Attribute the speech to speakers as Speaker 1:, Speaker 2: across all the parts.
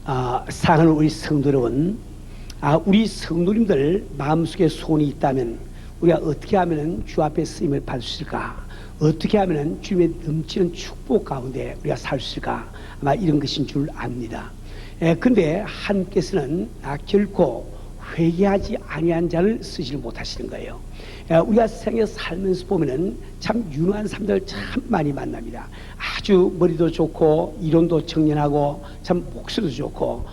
Speaker 1: 사랑하는 우리 성도 여러분, 우리 성도님들 마음속에 소원이 있다면 우리가 어떻게 하면 주 앞에 쓰임을 받을 수 있을까? 어떻게 하면 주님의 넘치는 축복 가운데 우리가 살 수 있을까? 아마 이런 것인 줄 압니다. 근데 하나님께서는 결코 회개하지 아니한 자를 쓰지 못하시는 거예요. 우리가 세상에 살면서 보면은 참 유능한 사람들 참 많이 만납니다. 아주 머리도 좋고 이론도 정연하고 참 목소리도 좋고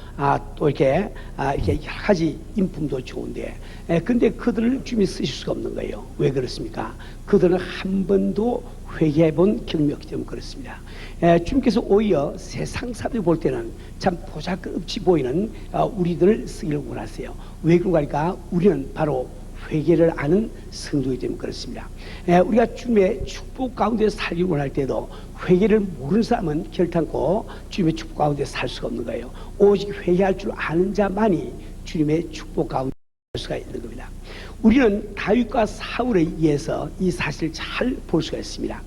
Speaker 1: 또 이렇게 여러 가지 인품도 좋은데 근데 그들을 주님이 쓰실 수가 없는 거예요. 왜 그렇습니까? 그들은 한 번도 회개해 본 경험이 없기 때문에 그렇습니다. 주님께서 오히려 세상 사람들이 볼 때는 참 보잘것없이 보이는 우리들을 쓰기를 원하세요. 왜 그런가 하니까 우리는 바로 회개를 아는 성도이기 때문에 그렇습니다. 우리가 주님의 축복 가운데 살기 원할 때도 회개를 모르는 사람은 결단코 주님의 축복 가운데 살 수가 없는 거예요. 오직 회개할 줄 아는 자만이 주님의 축복 가운데 살 수가 있는 겁니다. 우리는 다윗과 사울에 의해서 이 사실을 잘 볼 수가 있습니다.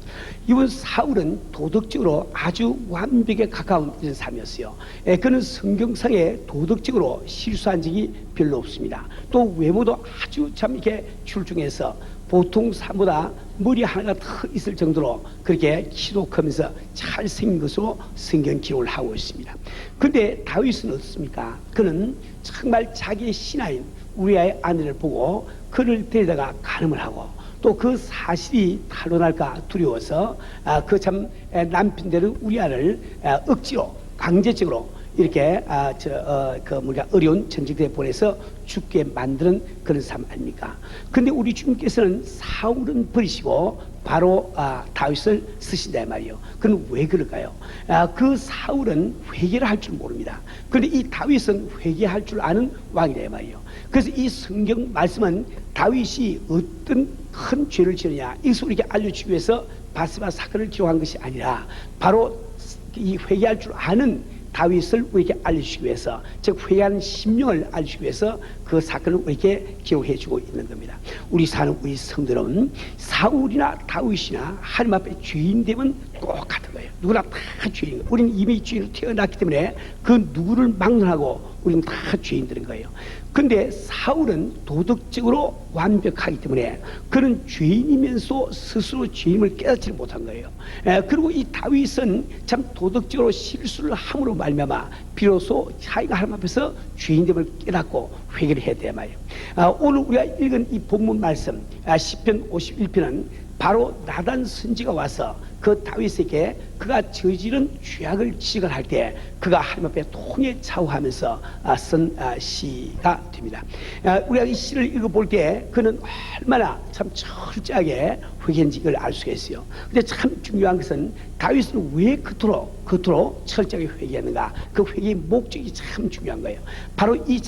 Speaker 1: 이번 사울은 도덕적으로 아주 완벽에 가까운 이런 사람이었어요. 그는 성경상에 도덕적으로 실수한 적이 별로 없습니다. 또 외모도 아주 참 이렇게 출중해서 보통 사람보다 머리 하나가 더 있을 정도로 그렇게 키도 크면서 잘생긴 것으로 성경 기록을 하고 있습니다. 그런데 다윗은 어떻습니까? 그는 정말 자기의 신하인 우리아의 아내를 보고 그를 데리다가 간음을 하고 또 그 사실이 탄로날까 두려워서 그 참 남편되는 우리아를 억지로 강제적으로 이렇게 어려운 전쟁터에 보내서 죽게 만드는 그런 사람 아닙니까? 근데 우리 주님께서는 사울은 버리시고 바로 다윗을 쓰신다 말이에요. 그건 왜 그럴까요? 그 사울은 회개를 할 줄 모릅니다. 그런데 이 다윗은 회개할 줄 아는 왕이다 말이에요. 그래서 이 성경 말씀은 다윗이 어떤 큰 죄를 지었느냐 이것을 우리에게 알려주기 위해서 바스바 사건을 기록한 것이 아니라 바로 이 회개할 줄 아는 다윗을 우리에게 알려주기 위해서, 즉 회개하는 심령을 알려주기 위해서 그 사건을 우리에게 기록해주고 있는 겁니다. 우리 사는 우리 성도는 사울이나 다윗이나 하나님 앞에 죄인 되면 똑같은 거예요. 누구나 다 죄인. 우리는 이미 죄인으로 태어났기 때문에 그 누구를 막론하고 우리는 다 죄인들인 거예요. 근데 사울은 도덕적으로 완벽하기 때문에 그는 죄인이면서 스스로 죄인을 깨닫지 못한 거예요. 그리고 이 다윗은 참 도덕적으로 실수를 함으로 말미암아 비로소 자기가 하나님 앞에서 죄인됨을 깨닫고 회개를 해야 돼 말이에요. 오늘 우리가 읽은 이 본문 말씀 시편 51편은 바로 나단 선지가 와서 그 다윗에게 그가 저지른 죄악을 지적을 할 때 그가 하나님 앞에 통해 차오하면서 쓴 시가 됩니다. 우리가 이 시를 읽어볼 때 그는 얼마나 참 철저하게 회개한지 이걸 알 수가 있어요. 근데 참 중요한 것은 다윗은 왜 그토록 철저하게 회개했는가? 그 회개의 목적이 참 중요한 거예요. 바로 이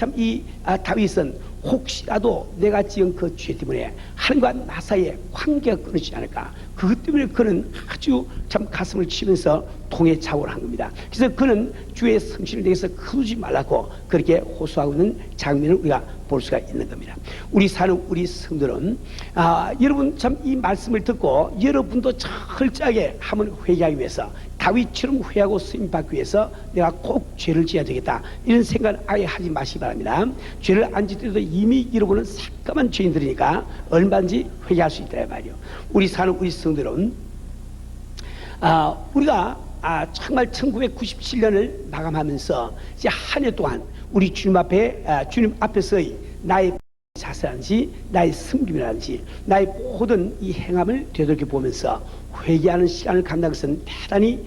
Speaker 1: 다윗은 혹시라도 내가 지은 그 죄 때문에 하나님과 나 사이에 관계가 끊어지지 않을까? 그것 때문에 그는 아주 참 가슴을 치면서 통해 차오를 한 겁니다. 그래서 그는 주의 성실을 내게서 거두지 말라고 그렇게 호소하고 있는 장면을 우리가 볼 수가 있는 겁니다. 우리 사는 우리 성도는 여러분 참 이 말씀을 듣고 여러분도 철저하게 한번 회개하기 위해서 다윗처럼 회개하고 쓰임 받기 위해서 내가 꼭 죄를 지어야 되겠다 이런 생각 아예 하지 마시기 바랍니다. 죄를 안 짓더라도 이미 여러분은 새까만 죄인들이니까 얼마든지 회개할 수 있다 말이요. 우리 사는 우리 성도는 우리가 정말 1997년을 마감하면서 이제 한 해 동안 우리 주님 앞에서의 나의 자세한지 나의 섬김이라든지 나의 모든 이 행함을 되돌려 보면서 회개하는 시간을 갖는 것은 대단히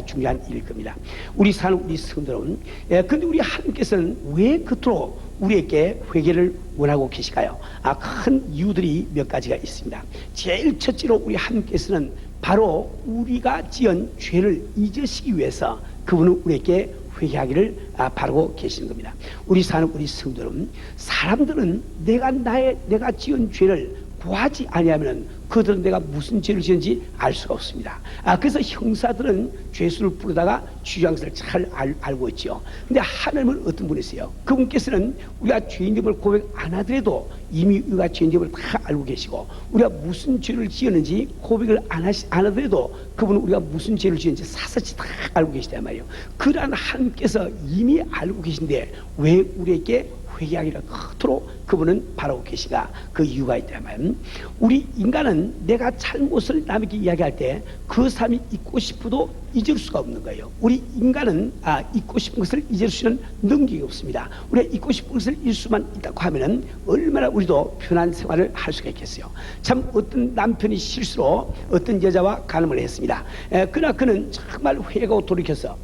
Speaker 1: 중요한 일일 겁니다. 우리 사는 우리 성도는 근데 우리 하나님께서는 왜 그토록 우리에게 회개를 원하고 계실까요? 큰 이유들이 몇 가지가 있습니다. 제일 첫째로 우리 하나님께서는 바로 우리가 지은 죄를 잊으시기 위해서 그분은 우리에게 회개하기를 바라고 계시는 겁니다. 우리 사는 우리 성도는 사람들은 내가 지은 죄를 보하지 아니하면 그들은 내가 무슨 죄를 지은지 알 수가 없습니다. 그래서 형사들은 죄수를 부르다가 주장서를 잘 알고 있죠. 근데 하나님은 어떤 분이세요? 그분께서는 우리가 죄인됨을 고백 안 하더라도 이미 우리가 죄인됨을 다 알고 계시고, 우리가 무슨 죄를 지었는지 고백을 안 하더라도 그분은 우리가 무슨 죄를 지었는지 사사치 다 알고 계시단 말이에요. 그러한 하나님께서 이미 알고 계신데 왜 우리에게 회개하기를 그토록 그분은 바라고 계시가? 그 이유가 있다면, 우리 인간은 내가 잘못을 남에게 이야기할 때 그 사람이 잊고 싶어도 잊을 수가 없는 거예요. 우리 인간은 잊고 싶은 것을 잊을 수 있는 능력이 없습니다. 우리가 잊고 싶은 것을 잊을 수만 있다고 하면은 얼마나 우리도 편한 생활을 할 수가 있겠어요. 참 어떤 남편이 실수로 어떤 여자와 간음을 했습니다. 그러나 그는 정말 회개하고 돌이켜서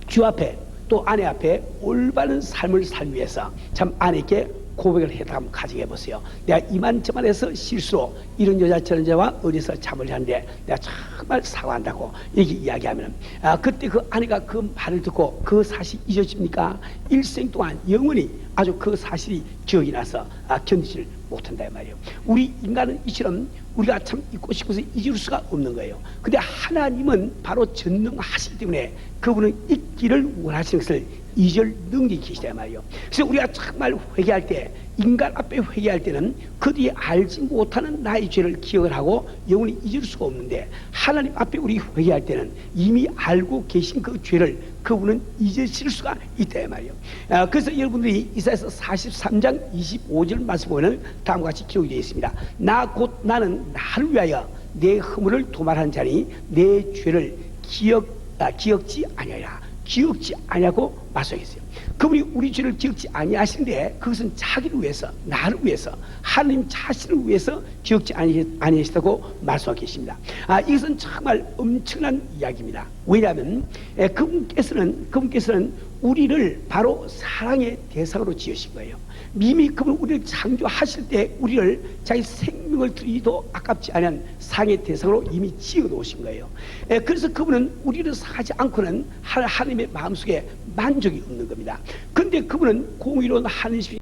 Speaker 1: 주 앞에 또 아내 앞에 올바른 삶을 살기 위해서 참 아내에게 고백을 했다 한번 가정해 보세요. 내가 이만저만 해서 실수로 이런 여자 저런 여자와 어디서 잠을 자는데 내가 정말 사과한다고 이렇게 이야기하면, 그때 그 아내가 그 말을 듣고 그 사실이 잊어집니까? 일생 동안 영원히 아주 그 사실이 기억이 나서 견디지를 못한다 이 말이에요. 우리 인간은 이처럼 우리가 참 잊고 싶어서 잊을 수가 없는 거예요. 근데 하나님은 바로 전능하시기 때문에 그분은 잊기를 원하시는 것을 잊을 능력이 계시단 말이에요. 그래서 우리가 정말 회개할 때, 인간 앞에 회개할 때는 그 뒤에 알지 못하는 나의 죄를 기억을 하고 영원히 잊을 수가 없는데, 하나님 앞에 우리 회개할 때는 이미 알고 계신 그 죄를 그분은 잊으실 수가 있다 이 말이에요. 그래서 여러분들이 이사야서 43장 25절 말씀 보면 다음과 같이 기록이 되어 있습니다. 나는 나를 위하여 내 허물을 도말한 자니 내 죄를 기억지 아니하리라. 기억지 아니하고 말씀하셨어요. 그분이 우리 죄를 기억지 아니하시는데 그것은 자기를 위해서, 나를 위해서, 하나님 자신을 위해서 기억지 아니하시다고 말씀하고 계십니다. 이것은 정말 엄청난 이야기입니다. 왜냐하면 그분께서는 우리를 바로 사랑의 대상으로 지으신 거예요. 이미 그분 우리를 창조하실 때 우리를 자기 생명을 드리기도 아깝지 않은 상의 대상으로 이미 지어 놓으신 거예요. 그래서 그분은 우리를 사하지 않고는 하나님의 마음속에 만족이 없는 겁니다. 그런데 그분은 공의로운 하나님이시기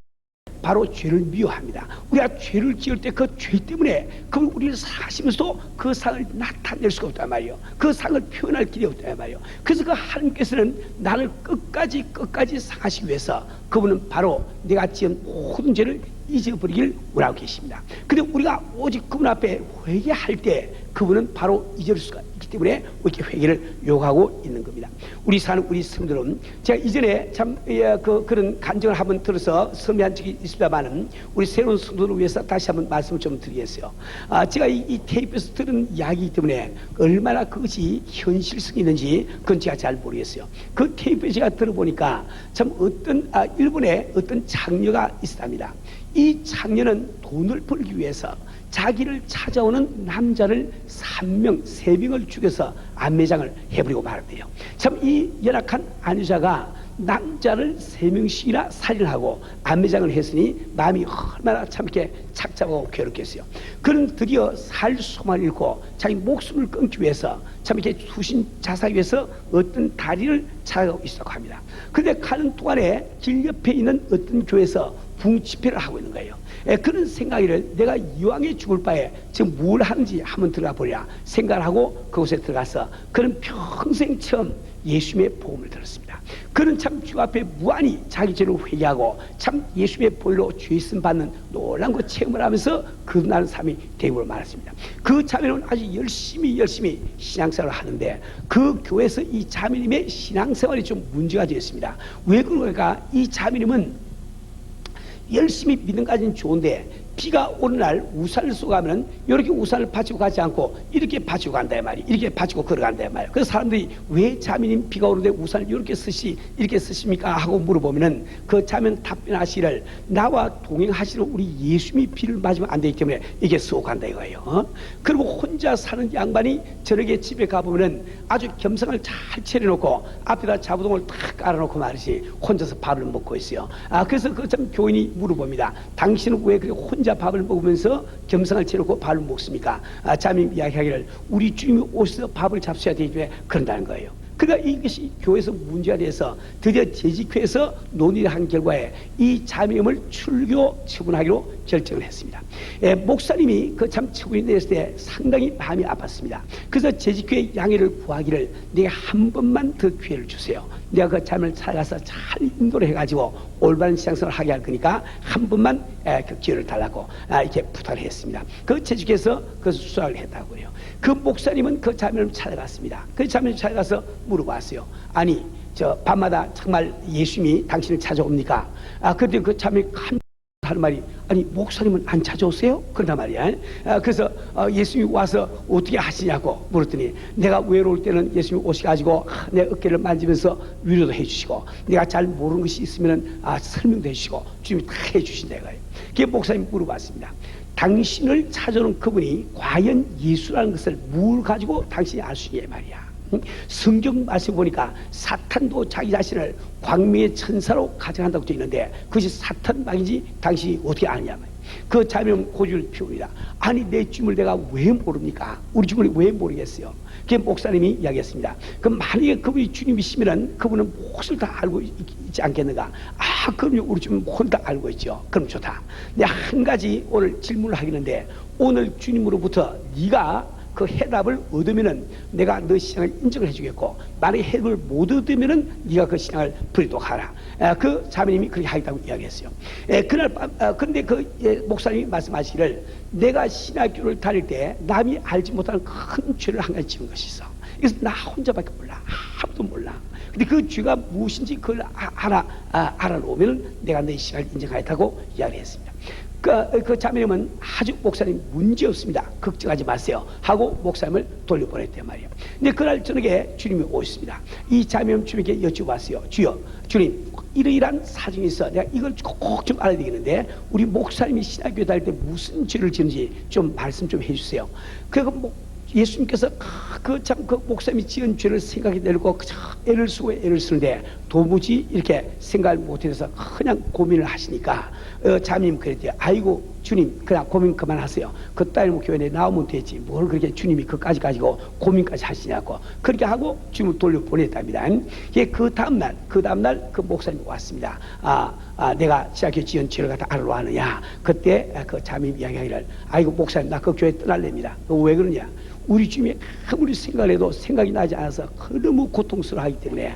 Speaker 1: 바로 죄를 미워합니다. 우리가 죄를 지을 때 그 죄 때문에 그분 우리를 사하시면서도 그 상을 나타낼 수가 없단 말이에요. 그 상을 표현할 길이 없단 말이에요. 그래서 그 하나님께서는 나를 끝까지 사하시기 위해서 그분은 바로 내가 지은 모든 죄를 잊어버리길 원하고 계십니다. 그런데 우리가 오직 그분 앞에 회개할 때 그분은 바로 잊을 수가 있기 때문에 이렇게 회개를 요구하고 있는 겁니다. 우리 사는 우리 성도는, 제가 이전에 참 그런 간증을 한번 들어서 설명한 적이 있습니다만은 우리 새로운 성도를 위해서 다시 한번 말씀을 좀 드리겠어요. 제가 이 테이프에서 들은 이야기이기 때문에 얼마나 그것이 현실성이 있는지 그건 제가 잘 모르겠어요. 그 테이프에 제가 들어보니까 참 일본에 어떤 장녀가 있었답니다. 이 장녀는 돈을 벌기 위해서 자기를 찾아오는 남자를 3명을 죽여서 안매장을 해버리고 말았대요. 참 이 연약한 안유자가 남자를 3명씩이나 살인하고 안매장을 했으니 마음이 얼마나 참 이렇게 착잡하고 괴롭겠어요. 그는 드디어 살 소망을 잃고 자기 목숨을 끊기 위해서 참 이렇게 투신 자살하기 위해서 어떤 다리를 찾아가고 있었다고 합니다. 그런데 가는 동안에 길 옆에 있는 어떤 교회에서 붕집회를 하고 있는 거예요. 그런 생각이를 내가 이왕에 죽을 바에 지금 뭘 하는지 한번 들어가 보랴 생각을 하고 그곳에 들어가서 그는 평생 처음 예수님의 복음을 들었습니다. 그는 참 주 앞에 무한히 자기 죄를 회개하고 참 예수님의 보혈로 죄심 받는 놀라운 그 체험을 하면서 거듭나는 삶이 되고 말았습니다. 그 자매는 아주 열심히 신앙생활을 하는데 그 교회에서 이 자매님의 신앙생활이 좀 문제가 되었습니다. 왜 그럴까? 이 자매님은 열심히 믿는 까지는 좋은데 비가 오는 날 우산을 쏘고 가면은 이렇게 우산을 받치고 가지 않고 이렇게 받치고 간다 말이에요. 이렇게 받치고 걸어간다 말이에요. 그래서 사람들이 왜 자매님 비가 오는데 우산을 이렇게 쓰십니까? 하고 물어보면은 그 자매는 답변하시를 나와 동행하시는 우리 예수님이 비를 맞으면 안 되기 때문에 이게 쏘고 간다 이거예요. 그리고 혼자 사는 양반이 저녁에 집에 가보면은 아주 겸상을 잘 차려놓고 앞에다 자부동을 탁 깔아놓고 말이지 혼자서 밥을 먹고 있어요. 그래서 그 참 교인이 물어봅니다. 당신은 왜 그렇게 혼자 밥을 먹으면서 겸상을 차려놓고 밥을 먹습니까? 자매님 이야기하기를 우리 주님이 오셔서 밥을 잡수셔야 되기 때문에 그런다는 거예요. 그러니까 이것이 교회에서 문제가 돼서 드디어 재직회에서 논의를 한 결과에 이 자매님을 출교 처분하기로 결정을 했습니다. 목사님이 그 참 처분이 내렸을 때 상당히 마음이 아팠습니다. 그래서 재직교회 양해를 구하기를 내가 한 번만 더 기회를 주세요. 내가 그 잠을 찾아가서 잘 인도를 해가지고 올바른 신앙생활을 하게 할 거니까 한 번만 그 기회를 달라고 이렇게 부탁을 했습니다. 그 재직에서 그 수락을 했다고요. 그 목사님은 그 자매를 찾아갔습니다. 그 자매를 찾아가서 물어봤어요. 아니 저 밤마다 정말 예수님이 당신을 찾아옵니까? 그런데 그 자매가 하는 말이 아니 목사님은 안 찾아오세요? 그런단 말이야. 그래서 예수님이 와서 어떻게 하시냐고 물었더니 내가 외로울 때는 예수님이 오셔가지고 내 어깨를 만지면서 위로도 해주시고 내가 잘 모르는 것이 있으면 설명도 해주시고 주님이 다 해주신다 이거예요. 그게 목사님이 물어봤습니다. 당신을 찾아오는 그분이 과연 예수라는 것을 뭘 가지고 당신이 알 수 있냐 말이야. 성경 말씀 보니까 사탄도 자기 자신을 광명의 천사로 가정한다고 되어 있는데 그것이 사탄 말인지 당신이 어떻게 아느냐 말이야. 그 자매는 고집을 피웁니다. 아니 내 주님을 내가 왜 모릅니까? 우리 주님을 왜 모르겠어요? 그게 목사님이 이야기했습니다. 그럼 만약에 그분이 주님이시면 그분은 무엇을 다 알고 있지 않겠는가? 그럼요 우리 주님은 무엇을 다 알고 있죠. 그럼 좋다. 내가 한 가지 오늘 질문을 하겠는데 오늘 주님으로부터 네가 그 해답을 얻으면은 내가 너 신앙을 인정을 해주겠고 만약에 해답을 못 얻으면은 네가 그 신앙을 버리도록 하라. 그 자매님이 그렇게 하겠다고 이야기했어요. 그날 밤 그런데 그 목사님이 말씀하시기를 내가 신학교를 다닐 때 남이 알지 못하는 큰 죄를 한 가지 지은 것이 있어. 그래서 나 혼자밖에 몰라. 아무도 몰라. 근데 그 죄가 무엇인지 그걸 알아놓으면 내가 내 신앙을 인정하겠다고 이야기했습니다. 그 자매님은 아주 목사님 문제 없습니다. 걱정하지 마세요. 하고 목사님을 돌려보냈단 말이에요. 근데 그날 저녁에 주님이 오셨습니다. 이 자매님 주님께 여쭤봤어요. 주여, 주님, 이러이러한 사정이 있어. 내가 이걸 꼭 좀 알아야 되겠는데 우리 목사님이 신학교에 다닐 때 무슨 죄를 지은지 좀 말씀 좀 해주세요. 그리고 예수님께서 그 목사님이 지은 죄를 생각해 내고 애를 쓰고 애를 쓰는데 도무지 이렇게 생각을 못해서 그냥 고민을 하시니까 자매님 그랬대요. 아이고 주님 그냥 고민 그만하세요. 그 딸 교회에 나오면 되지 뭘 그렇게 주님이 그까지 가지고 고민까지 하시냐고 그렇게 하고 주님을 돌려보냈답니다. 그 다음날 그 목사님이 왔습니다. 내가 신학교 지은 죄를 갖다 알으러 하느냐. 그때 그 자매님 이야기하기를 아이고 목사님 나 그 교회 떠날랍니다. 왜 그러냐. 우리 주님이 아무리 생각을 해도 생각이 나지 않아서 너무 고통스러워하기 때문에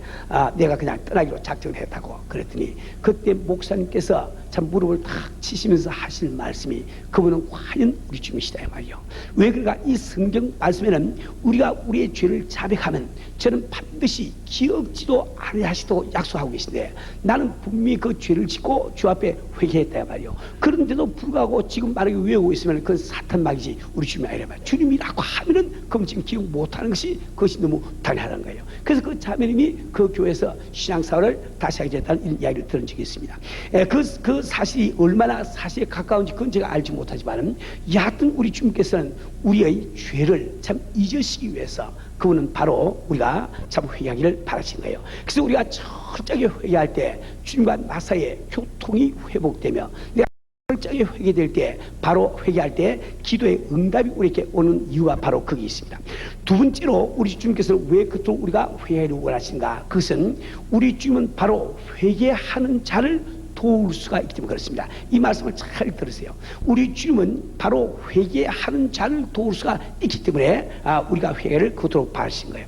Speaker 1: 내가 그냥 떠나기로 작정을 했다고 그랬더니 그때 목사님께서 참 무릎을 탁 치시면서 하실 말씀이 그분은 과연 우리 주님이시다 말이요. 왜 그런가? 이 성경 말씀에는 우리가 우리의 죄를 자백하면 저는 반드시 기억지도 아니하시도록 약속하고 계신데 나는 분명히 그 죄를 짓고 주 앞에 회개했다 말이요. 그런데도 불구하고 지금 말하기 외우고 있으면 그건 사탄 말이지 우리 주님이 아니라 말이요. 주님이라고 하면은 그럼 지금 기억 못하는 것이 그것이 너무 당연한 거예요. 그래서 그 자매님이 그 교회에서 신앙사활을 다시 하게 됐다는 이런 이야기를 들은 적이 있습니다. 그 사실이 얼마나 사실에 가까운지 그건 제가 알지 못하지만 여하튼 우리 주님께서는 우리의 죄를 참 잊으시기 위해서 그분은 바로 우리가 참 회개하기를 바라신 거예요. 그래서 우리가 철저하게 회개할 때 주님과 나 사이에 교통이 회복되며 내가 철저하게 회개될 때 바로 회개할 때 기도의 응답이 우리에게 오는 이유가 바로 거기 있습니다. 두 번째로 우리 주님께서 왜 그토록 우리가 회개를 원하신가? 그것은 우리 주님은 바로 회개하는 자를 도울 수가 있기 때문에 그렇습니다. 이 말씀을 잘 들으세요. 우리 주님은 바로 회개하는 자를 도울 수가 있기 때문에 우리가 회개를 그토록 바라신 거예요.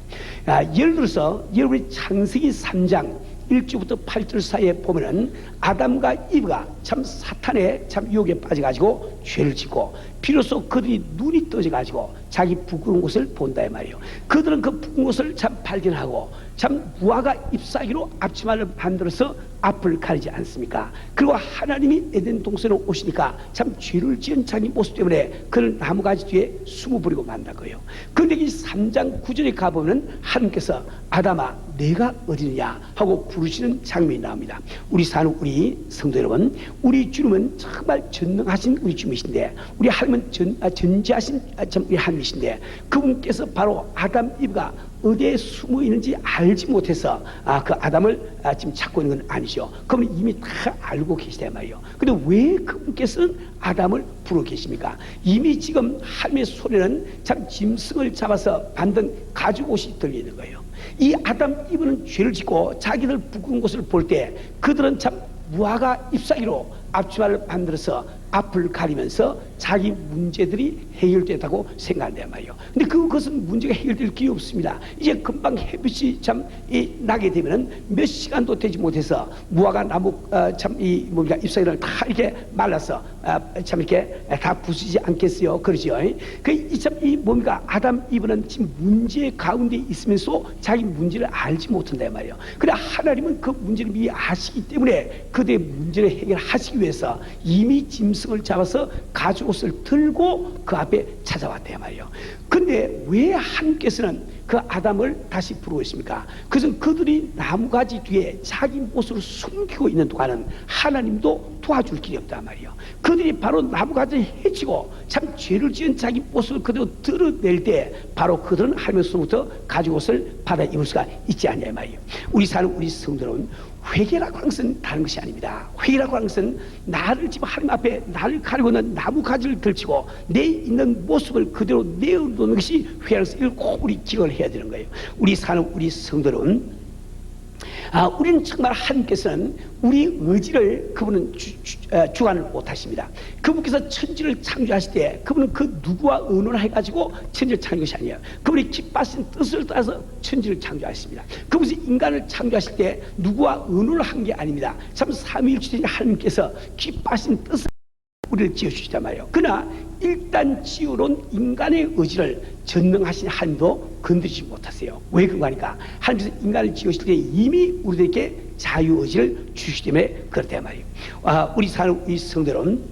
Speaker 1: 예를 들어서 여러분이 창세기 3장 1절부터 8절 사이에 보면은 아담과 이브가 참 사탄의 참 유혹에 빠져가지고 죄를 짓고 비로소 그들이 눈이 떠져가지고 자기 부끄러운 것을 본다 이 말이에요. 그들은 그 부끄러운 것을 참 발견하고 참 무화과 잎사귀로 앞치마를 만들어서 앞을 가리지 않습니까? 그리고 하나님이 에덴 동산에 오시니까 참 죄를 지은 자기 모습 때문에 그를 나무가지 뒤에 숨어버리고 만난 거예요. 그런데 이 3장 9절에 가보면 하나님께서 아담아 내가 어디느냐 하고 부르시는 장면이 나옵니다. 우리 사는 우리 성도 여러분, 우리 주님은 정말 전능하신 우리 주님이신데 우리 하나님은 전지하신 참 우리 하나님이신데 그분께서 바로 아담 이브가 어디에 숨어 있는지 알지 못해서 그 아담을 지금 찾고 있는 건 아니죠. 그러면 이미 다 알고 계시단 말이에요. 근데 왜 그분께서는 아담을 부르고 계십니까? 이미 지금 하나님의 손에는 참 짐승을 잡아서 만든 가죽옷이 들려있는 거예요. 이 아담 이브는 죄를 짓고 자기들 부끄러운 것을 볼 때 그들은 참 무화과 잎사귀로 앞치마를 만들어서 앞을 가리면서 자기 문제들이 해결됐다고 생각한단 말이에요. 근데 그것은 문제가 해결될 길이 없습니다. 이제 금방 햇빛이 나게 되면은 몇 시간도 되지 못해서 무화과 나무 잎사귀를 다 이렇게 말라서 참 이렇게 다 부수지 않겠어요. 그러죠. 아담 이브는 지금 문제 가운데 있으면서 자기 문제를 알지 못한단 말이에요. 그래 하나님은 그 문제를 미리 아시기 때문에 그들의 문제를 해결하시기 위해서 이미 짐승을 잡아서 가죽옷을 들고 그 앞에 찾아왔단 말이에요. 근데 왜 하나님께서는 그 아담을 다시 부르고 있습니까? 그것은 그들이 나무가지 뒤에 자기 모습을 숨기고 있는 동안은 하나님도 도와줄 길이 없단 말이에요. 그들이 바로 나무가지를 해치고 참 죄를 지은 자기 모습을 그대로 드러낼 때 바로 그들은 하나님으로부터 가죽옷을 받아 입을 수가 있지 않냐 말이에요. 우리 사는 우리 성도는 회개라고 하는 것은 다른 것이 아닙니다. 회개라고 하는 것은 나를 지금 하나님 앞에 나를 가리고 있는 나무가지를 들치고 내 있는 모습을 그대로 내어놓는 것이 회개라는 것을 꼭 우리 기억을 해야 되는 거예요. 우리 사는 우리 성도는 우리는 정말 하나님께서는 우리 의지를 그분은 주관을 못하십니다. 그분께서 천지를 창조하실 때 그분은 그 누구와 의논을 해가지고 천지를 창조한 것이 아니에요. 그분이 기뻐하신 뜻을 따라서 천지를 창조하십니다. 그분이 인간을 창조하실 때 누구와 의논을 한 게 아닙니다. 참 삼위일체인 하나님께서 기뻐하신 뜻을 우리를 지어주시단 말이에요. 그러나 일단 지어놓은 인간의 의지를 전능하신 하나님도 건드리지 못하세요. 왜 그런가? 하나님께서 인간을 지으실 때 이미 우리들에게 자유의지를 주시기 때문에 그렇단 말이에요. 우리 사는 이 성도는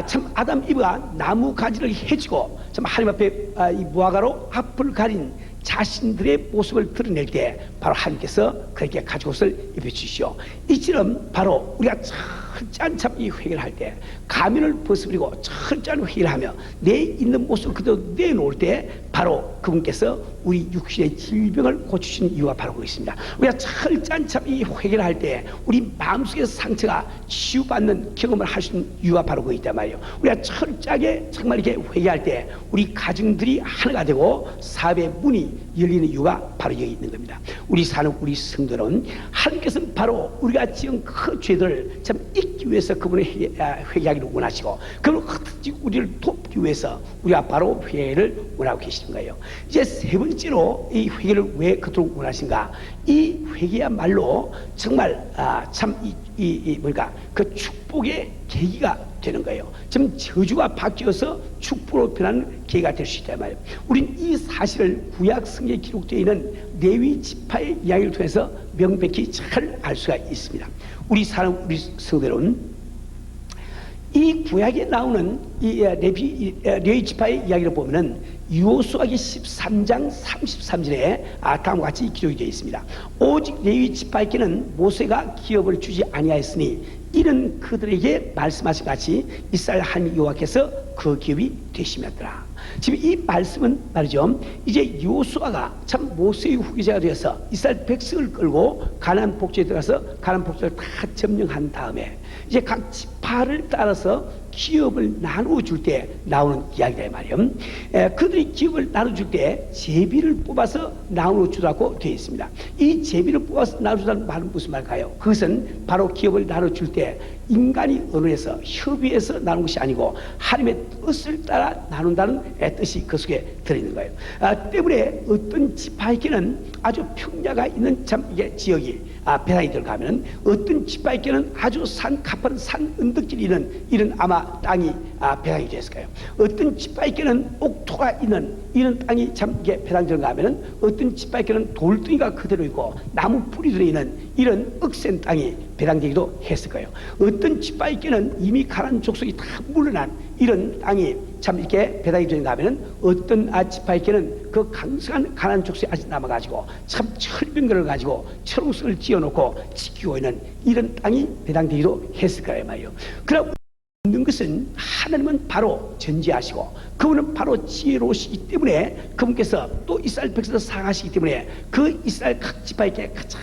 Speaker 1: 참 아담 이브가 나무 가지를 해치고 참 하나님 앞에 이 무화과로 앞을 가린 자신들의 모습을 드러낼 때 바로 하나님께서 그렇게 가죽옷을 입혀주시오. 이처럼 바로 우리가 철저한 이 회개를 할 때 가면을 벗어버리고 철저한 회개를 하며 내 있는 모습을 그대로 내놓을 때 바로 그분께서 우리 육신의 질병을 고치시는 이유가 바로 그거 있습니다. 우리가 철저한 이 회개를 할 때 우리 마음속의 상처가 치유받는 경험을 할 수 있는 이유가 바로 그거 있단 말이에요. 우리가 철저하게 정말 이렇게 회개할 때 우리 가정들이 하나가 되고 사업의 문이 열리는 이유가 바로 여기 있는 겁니다. 우리 사는 우리 성도는 하나님께서는 바로 우리가 지은 그 죄들을 참 잊기 위해서 그분의 회개하기를 원하시고 그걸 어떻게 우리를 돕기 위해서 우리가 바로 회개를 원하고 계시는 거예요. 이제 세 번째로 이 회개를 왜 그토록 원하신가? 이 회개야말로 정말 참 그 축복의 계기가 되는 거예요. 지금 저주가 바뀌어서 축복으로 변하는 계기가 될 수 있단 말이에요. 우린 이 사실을 구약 성경에 기록되어 있는 레위 지파의 이야기를 통해서 명백히 잘 알 수가 있습니다. 우리 사람 우리 성도는 이 구약에 나오는 이 레위 지파의 이야기를 보면은 여호수아기 13장 33절에 다음과 같이 기록이 되어 있습니다. 오직 레위 지파에게는 모세가 기업을 주지 아니하였으니 이는 그들에게 말씀하신 같이 이스라엘 하나님 여호와께서 그 기업이 되심이었더라. 지금 이 말씀은 말이죠. 이제 여호수아가 참 모세의 후계자가 되어서 이스라엘 백성을 끌고 가나안 복지에 들어가서 가나안 복지를 다 점령한 다음에 이제 각 지파를 따라서 기업을 나누어 줄 때 나오는 이야기다 말이에요. 그들이 기업을 나눠줄 때 제비를 뽑아서 나누어 주라고 되어 있습니다. 이 제비를 뽑아서 나눠주라는 말은 무슨 말일까요? 그것은 바로 기업을 나눠줄 때 인간이 의논해서 협의해서 나눈 것이 아니고 하나님의 뜻을 따라 나눈다는 뜻이 그 속에 들어있는 거예요. 때문에 어떤 지파에게는 아주 평야가 있는 참 이게 지역이 배당이 들어가면 어떤 지파에게는 아주 가파른 산 언덕길이 있는 이런 아마 땅이 배당이 됐을까요? 어떤 지파에게는 옥토가 있는 이런 땅이 참 이게 배당이 들어가면 어떤 지파에게는 돌덩이가 그대로 있고 나무 뿌리 들어있는 이런 억센 땅이 배당되기도 했을 거예요. 어떤 지파에게는 이미 가난 족속이 다 물러난 이런 땅이 참 이렇게 배당이 되는가하면 어떤 지파에게는 그 강성한 가난 족속이 아직 남아가지고 참 철병거를 가지고 철옹성을 지어놓고 지키고 있는 이런 땅이 배당되기도 했을 거예요 말이에요. 그럼 있는 것은 하나님은 바로 전지하시고 그분은 바로 지혜로우시기 때문에 그분께서 또 이스라엘 백성을 사랑하시기 때문에 그 이스라엘 각 지파에게 가장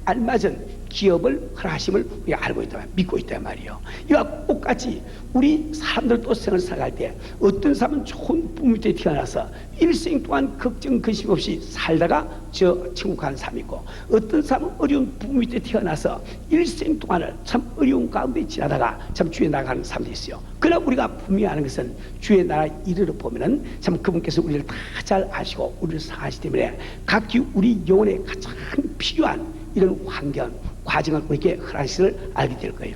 Speaker 1: 알맞은 기업을 허락하심을 우리가 알고 있다, 믿고 있단 말이에요. 이와 똑같이 우리 사람들도 생을 살아갈 때 어떤 사람은 좋은 부모 밑에 태어나서 일생 동안 걱정 근심 없이 살다가 저 천국 가는 사람이 있고, 어떤 사람은 어려운 부모 밑에 태어나서 일생 동안을 참 어려운 가운데 지나다가 참 주에 나가는 사람도 있어요. 그러나 우리가 분명히 아는 것은 주의 나라 이르러 보면은 참 그분께서 우리를 다 잘 아시고 우리를 사하시기 때문에 각기 우리 영혼에 가장 필요한 이런 환경, 과정을 우리에게 허락하시를 알게 될 거예요.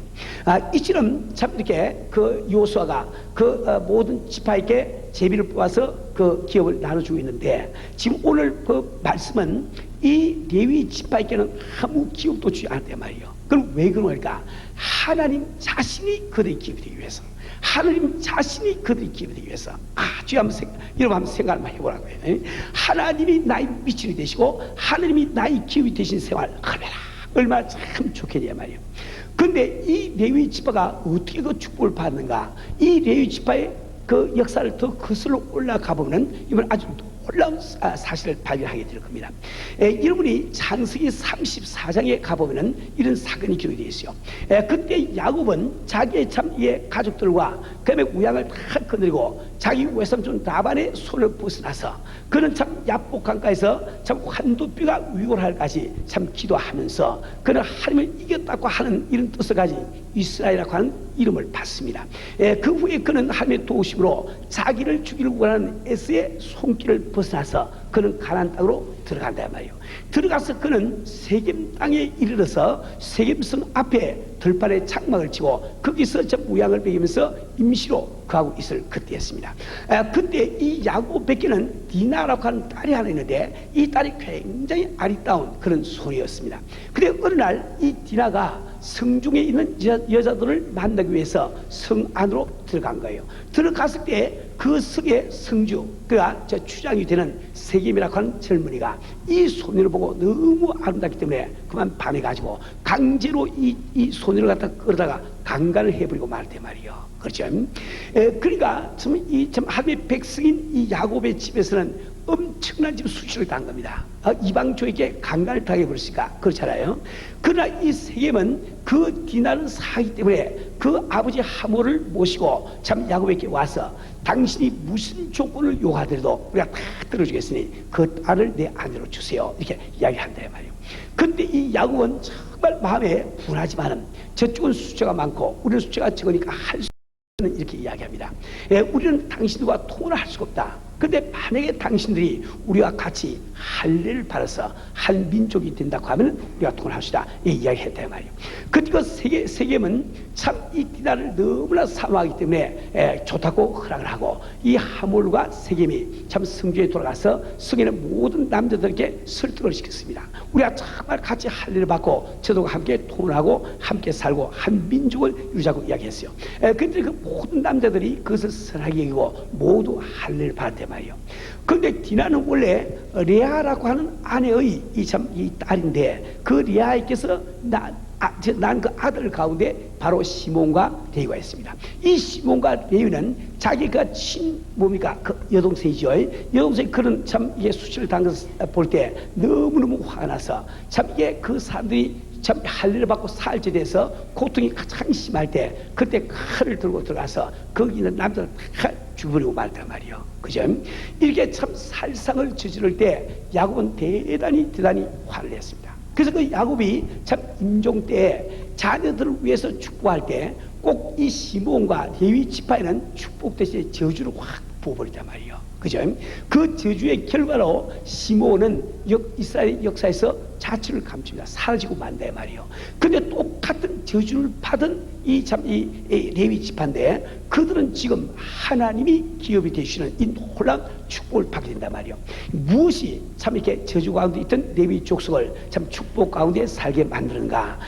Speaker 1: 이처럼 참 이렇게 그 요수아가 그 모든 지파에게 제비를 뽑아서 그 기업을 나눠주고 있는데, 지금 오늘 그 말씀은 이 레위 지파에게는 아무 기업도 주지 않았단 말이에요. 그럼 왜 그러니까 하나님 자신이 그들의 기업이 되기 위해서, 하나님 자신이 그들의 기업이 되기 위해서. 주여 여러분 한번 생각 한번 해보라고요. 하나님이 나의 미친이 되시고 하나님이 나의 기업이 되신 생활 얼마나 참 좋겠냐 말이에요. 그런데 이 레위 지파가 어떻게 그 축복을 받는가? 이 레위 지파의 그 역사를 더 거슬러 올라가 보면 이번 아주 놀라운 사실을 발견하게 될 겁니다. 여러분이 창세기 34장에 가보면 이런 사건이 기록이 되어 있어요. 그때 야곱은 자기의 참 가족들과 그다음에 우양을 다 거느리고 자기 외삼촌 라반의 손을 벗어나서 그는 참 야복 강가에서 참 환도뼈가 위골할까지 참 기도하면서 그는 하나님을 이겼다고 하는 이런 뜻을 가진 이스라엘이라고 하는 이름을 받습니다. 그 후에 그는 하나님의 도우심으로 자기를 죽이려고 원하는 에스의 손길을 벗어나서 그는 가나안 땅으로 들어간다 말이에요. 들어가서 그는 세겜 땅에 이르러서 세겜성 앞에 들판에 장막을 치고 거기서 저 우양을 먹이면서 임시로 그하고 있을 그때였습니다. 그때 이 야곱에게는 디나라고 하는 딸이 하나 있는데 이 딸이 굉장히 아리따운 그런 소리였습니다. 근데 어느 날 이 디나가 성중에 있는 여자들을 만나기 위해서 성 안으로 들어간 거예요. 들어갔을 때 그 성의 성주, 그가 저 추장이 되는 세겜이라고 하는 젊은이가 이 소녀를 보고 너무 아름답기 때문에 그만 반해가지고 강제로 이 소녀를 갖다 끌어다가 강간을 해버리고 말대 말이요. 그렇죠? 그러니까 참 하나님의 백성인 이 야곱의 집에서는 엄청난 지금 수치를 당한 겁니다. 이방족에게 강간을 당해 버렸으니까 그렇잖아요. 그러나 이 세겜은 그 디나를 사기 때문에 그 아버지 하모를 모시고 참 야곱에게 와서 당신이 무슨 조건을 요하더라도 우리가 다 들어주겠으니 그 딸을 내 아내로 주세요, 이렇게 이야기한다 말이에요. 근데 이 야곱은 정말 마음에 분하지만은 저쪽은 숫자가 많고 우리는 숫자가 적으니까 할 수 없는 이렇게 이야기합니다. 우리는 당신들과 통화를 할 수가 없다. 근데 만약에 당신들이 우리와 같이 할례를 받아서 한 민족이 된다고 하면 우리가 통을 합시다, 이 이야기했단 말이에요. 그리고 세겜은 참 이 디나를 너무나 사모하기 때문에 좋다고 허락을 하고 이 하몰과 세겜이 참 성주에 돌아가서 성에는 모든 남자들에게 설득을 시켰습니다. 우리가 정말 같이 할례를 받고 저도 함께 통을 하고 함께 살고 한 민족을 이루자고 이야기했어요. 그런데 그 모든 남자들이 그것을 선하게 여기고 모두 할례를 받았단 말이에요. 그런데 디나는 원래 레아라고 하는 아내의 이 딸인데 그 레아에게서 난 그 아들 가운데 바로 시몬과 레위가 있습니다. 이 시몬과 레위는 자기가 뭡니까 그 여동생이죠. 여동생 그런 참 이게 수치를 당한 것을 볼 때 너무너무 화가 나서 참 이게 그 사람들이 참 할례를 받고 살찌 돼서 고통이 가장 심할 때 그때 칼을 들고 들어가서 거기 있는 남자를 다 죽여버리고 말단 말이에요. 그죠? 이렇게 참 살상을 저지를 때 야곱은 대단히 화를 냈습니다. 그래서 그 야곱이 참 임종 때 자녀들을 위해서 축복할 때 꼭 이 시몬과 레위 지파에는 축복 대신에 저주를 확 부어버리단 말이에요. 그죠? 그 저주의 결과로 시몬은 이스라엘 역사에서 자취를 감춥니다. 사라지고 만다 말이에요. 근데 똑같은 저주를 받은 이 레위 지파인데 그들은 지금 하나님이 기업이 되시는 이 놀라운 축복을 받게 된단 말이에요. 무엇이 참 이렇게 저주 가운데 있던 레위 족속을 참 축복 가운데 살게 만드는가?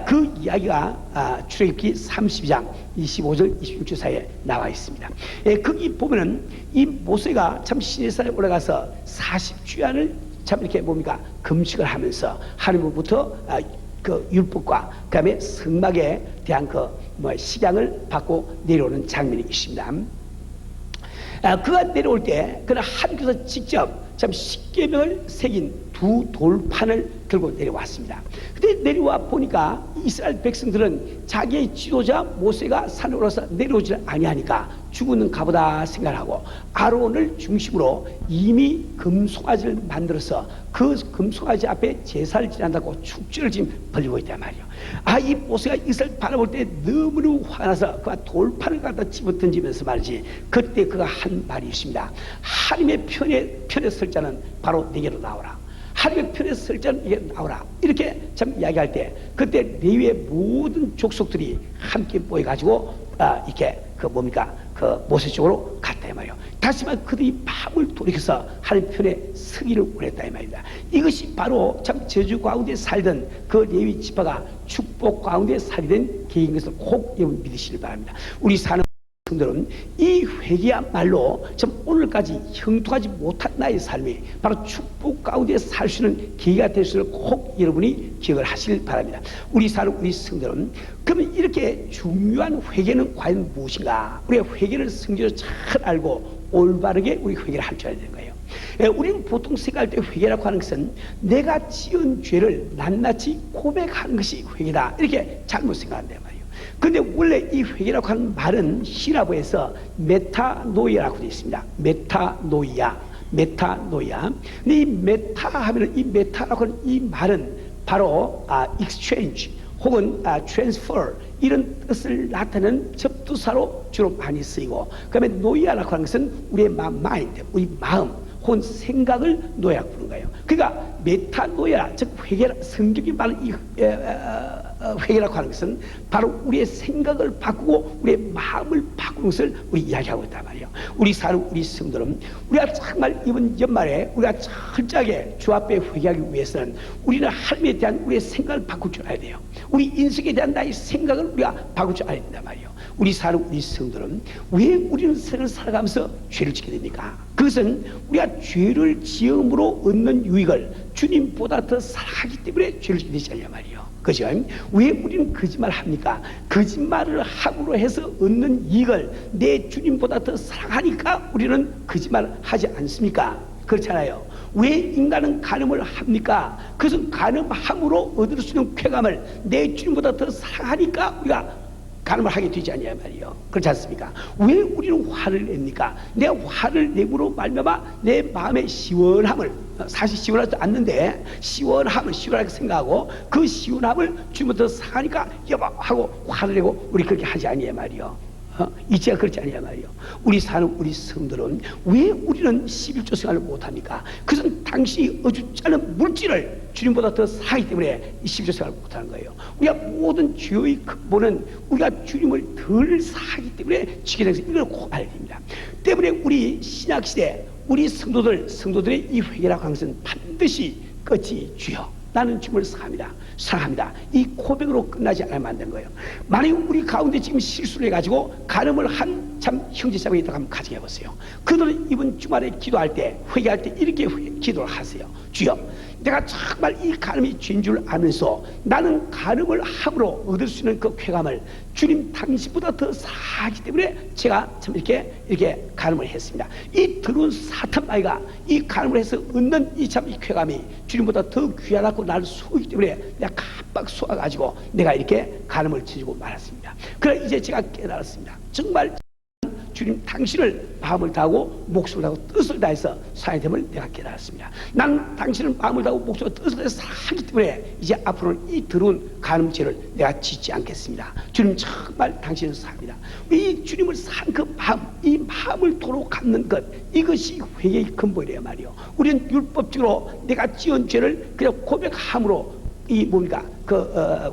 Speaker 1: 그 이야기가 출애굽기 32장 25절 26절 사이에 나와 있습니다. 거기 보면은 이 모세가 참 시내산에 올라가서 40주간을 참 이렇게 뭡니까 금식을 하면서 하나님으로부터 그 율법과 그다음에 성막에 대한 식양을 받고 내려오는 장면이 있습니다. 그가 내려올 때 그는 하나님께서 직접 참 십계명을 새긴 두 돌판을 들고 내려왔습니다. 근데 내려와 보니까 이스라엘 백성들은 자기의 지도자 모세가 산에 올라서 내려오질 아니하니까 죽는 가보다 생각하고 아론을 중심으로 이미 금송아지를 만들어서 그 금송아지 앞에 제사를 지낸다고 축제를 지금 벌리고 있단 말이에요. 이 모세가 이스라엘 바라볼 때 너무너무 화가 나서 그가 돌판을 갖다 집어던지면서 말이지, 그때 그가 한 말이 있습니다. 하나님의 편에 설 자는 바로 내게로 나오라. 하나님의 편에 설 자는 이게 나오라. 이렇게 참 이야기할 때 그때 레위의 모든 족속들이 함께 모여가지고 이렇게 그 모세 쪽으로 갔다 이 말이에요. 다시 말해 그들이 마음을 돌이켜서 하나님 편에 서기를 원했다 이 말입니다. 이것이 바로 참 저주 가운데 살던 그 레위 지파가 축복 가운데 살게 된 계획인 것을 꼭 여러분 믿으시길 바랍니다. 우리 사는 성도는 이 회개야말로 참 오늘까지 형통하지 못한 나의 삶이 바로 축복 가운데 살 수 있는 계기가 될 수를 꼭 여러분이 기억을 하시길 바랍니다. 우리 사는 우리 성도는 그러면 이렇게 중요한 회개는 과연 무엇인가? 우리가 회개를 성경으로 잘 알고 올바르게 우리 회개를 할 줄 알아야 되는 거예요. 우리는 보통 생각할 때 회개라고 하는 것은 내가 지은 죄를 낱낱이 고백하는 것이 회개다, 이렇게 잘못 생각한단 말이에요. 근데 원래 이 회개라고 하는 말은 히라보에서 메타노이아라고 되어 있습니다. 메타노이아. 근데 이 메타 하면은 이 메타라고 하는 이 말은 바로 exchange 혹은 transfer 이런 뜻을 나타내는 접두사로 주로 많이 쓰이고, 그다음에 노이아라고 하는 것은 우리의 마인드, 우리 마음 혹은 생각을 노예라고 부르는 거예요. 그러니까 메타노이아, 즉 회개라, 성경이 말하는 이 회개라고 하는 것은 바로 우리의 생각을 바꾸고 우리의 마음을 바꾸는 것을 우리 이야기하고 있단 말이에요. 우리 사는 우리 성도는 우리가 정말 이번 연말에 우리가 철저하게 주 앞에 회개하기 위해서는 우리는 하나님에 대한 우리의 생각을 바꿀 줄 알아야 돼요. 우리 인생에 대한 나의 생각을 우리가 바꿀 줄 알아야 된단 말이에요. 우리 사는 우리 성도는 왜 우리는 세상을 살아가면서 죄를 짓게 됩니까? 그것은 우리가 죄를 지음으로 얻는 유익을 주님보다 더 사랑하기 때문에 죄를 짓게 되지 않냐 말이에요. 그죠? 왜 우리는 거짓말을 합니까? 거짓말을 함으로 해서 얻는 이익을 내 주님보다 더 사랑하니까 우리는 거짓말을 하지 않습니까? 그렇잖아요. 왜 인간은 간음을 합니까? 그것은 간음함으로 얻을 수 있는 쾌감을 내 주님보다 더 사랑하니까 우리가 간음을 하게 되지 않냐 말이에요. 그렇지 않습니까? 왜 우리는 화를 냅니까? 내 화를 내므로 말미암아 내 마음의 시원함을, 사실 시원하지 않는데 시원함을 시원하게 생각하고 그 시원함을 주님부터 사니까 여보 하고 화를 내고 우리 그렇게 하지 않냐 말이에요. 이제가 그렇지 않냐 말이에요. 우리 사는 우리 성들은 왜 우리는 11조 생활을 못합니까? 그것은 당신이 어줍지 않은 물질을 주님보다 더 사기 때문에 이 11조 생활을 못하는 거예요. 우리가 모든 죄의 근본은 우리가 주님을 덜 사기 때문에 지게 된 것을 이걸 꼭 알아야 됩니다. 때문에 우리 신약시대 우리 성도들의 이 회개라고 하는 것은 반드시 끝이 주여 나는 주님을 사랑합니다. 이 고백으로 끝나지 않으면 안 되는 거예요. 만약 우리 가운데 지금 실수를 해가지고 간음을 한 참 형제자매가 있다고 한번 가정해 보세요. 그들은 이번 주말에 기도할 때, 회개할 때 이렇게 기도를 하세요. 주여, 내가 정말 이 간음이 죄인 줄 알면서 나는 간음을 함으로 얻을 수 있는 그 쾌감을 주님 당신보다 더 사하기 때문에 제가 참 이렇게 간음을 했습니다. 이 더러운 사탄 마귀가 이 간음을 해서 얻는 이 쾌감이 주님보다 더 귀하다고 나를 쏘기 때문에 내가 깜빡 쏘아가지고 내가 이렇게 간음을 지지고 말았습니다. 그래 이제 제가 깨달았습니다. 정말 주님 당신을 마음을 다하고 목숨을 다하고 뜻을 다해서 사야 됨을 내가 깨달았습니다. 난 당신을 마음을 다하고 목숨을 뜻을 다해서 사랑하기 때문에 이제 앞으로는 이 더러운 간음죄를 내가 짓지 않겠습니다. 주님 정말 당신을 사랑합니다. 이 주님을 사는 그 마음, 이 마음을 도로 갚는 것, 이것이 회개의 근본이래요 말이요. 우리는 율법적으로 내가 지은 죄를 그냥 고백함으로 이 뭡니까?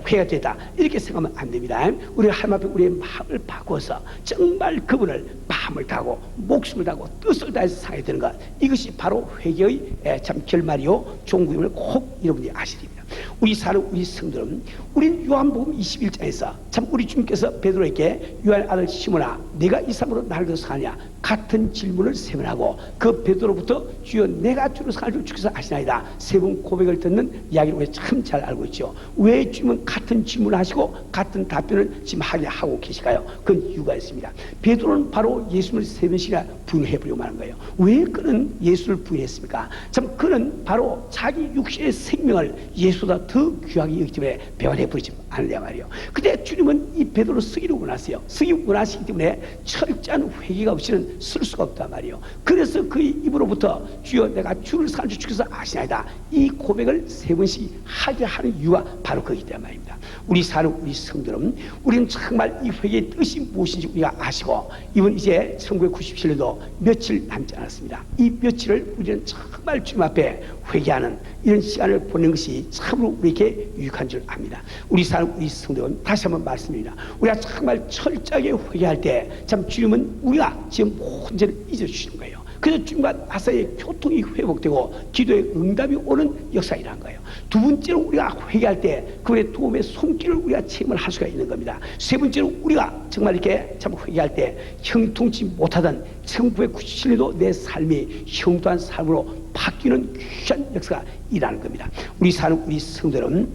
Speaker 1: 회가 되다 이렇게 생각하면 안 됩니다. 우리가 하나님 앞에 우리의 마음을 바꿔서 정말 그분을 마음을 다하고 목숨을 다하고 뜻을 다해서 사야 되는 것, 이것이 바로 회개의 참 결말이요 종구임을 꼭 여러분이 아셔야 됩니다. 우리 사는 우리 성들은 우린 요한복음 21장에서 참 우리 주님께서 베드로에게 요한 아들 시몬아 내가 이 사람으로 나를 더 사하냐 같은 질문을 세 번 하고 그 베드로부터 주여 내가 주를 사랑하는 줄 주께서 아시나이다 세 번 고백을 듣는 이야기를 우리가 참 잘 알고 있죠. 왜 주님은 같은 질문을 하시고 같은 답변을 지금 하고 계실까요? 그건 이유가 있습니다. 베드로는 바로 예수님을 세 번씩이나 부인해버리고 마는 거예요. 왜 그는 예수를 부인했습니까? 참 그는 바로 자기 육신의 생명을 예수보다 더 귀하게 여기기 때문에 배반해버리지 않으려 말이에요. 근데 주님은 이 베드로를 쓰기를 원하세요. 쓰기 원하시기 때문에 철저한 회개가 없이는 쓸 수가 없단 말이에요. 그래서 그의 입으로부터 주여 내가 주를 사랑하는 줄 주께서 아시나이다 이 고백을 세 번씩 하게 하는 이유가 바로 거기 때문에 말입니다. 우리 사는 우리 성도는 우리는 정말 이 회개의 뜻이 무엇인지 우리가 아시고 이번 이제 1997년도 며칠 남지 않았습니다. 이 며칠을 우리는 정말 주님 앞에 회개하는 이런 시간을 보내는 것이 참으로 우리에게 유익한 줄 압니다. 우리 사는 우리 성도는 다시 한번 말씀드립니다. 우리가 정말 철저하게 회개할 때 참 주님은 우리가 지금 모든 죄를 잊어주시는 거예요. 그래서 주님과 나사의 교통이 회복되고 기도의 응답이 오는 역사가 일어난 거예요. 두 번째로 우리가 회개할 때 그분의 도움의 손길을 우리가 체험을 할 수가 있는 겁니다. 세 번째로 우리가 정말 이렇게 참 회개할 때 형통치 못하던 1997년도 내 삶이 형통한 삶으로 바뀌는 귀한 역사가 일어나는 겁니다. 우리 사는 우리 성도는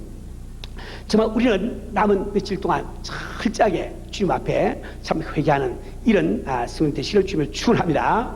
Speaker 1: 정말 우리는 남은 며칠 동안 철저하게 주님 앞에 참 회개하는 이런 성령 되시기를 주님을 축원합니다.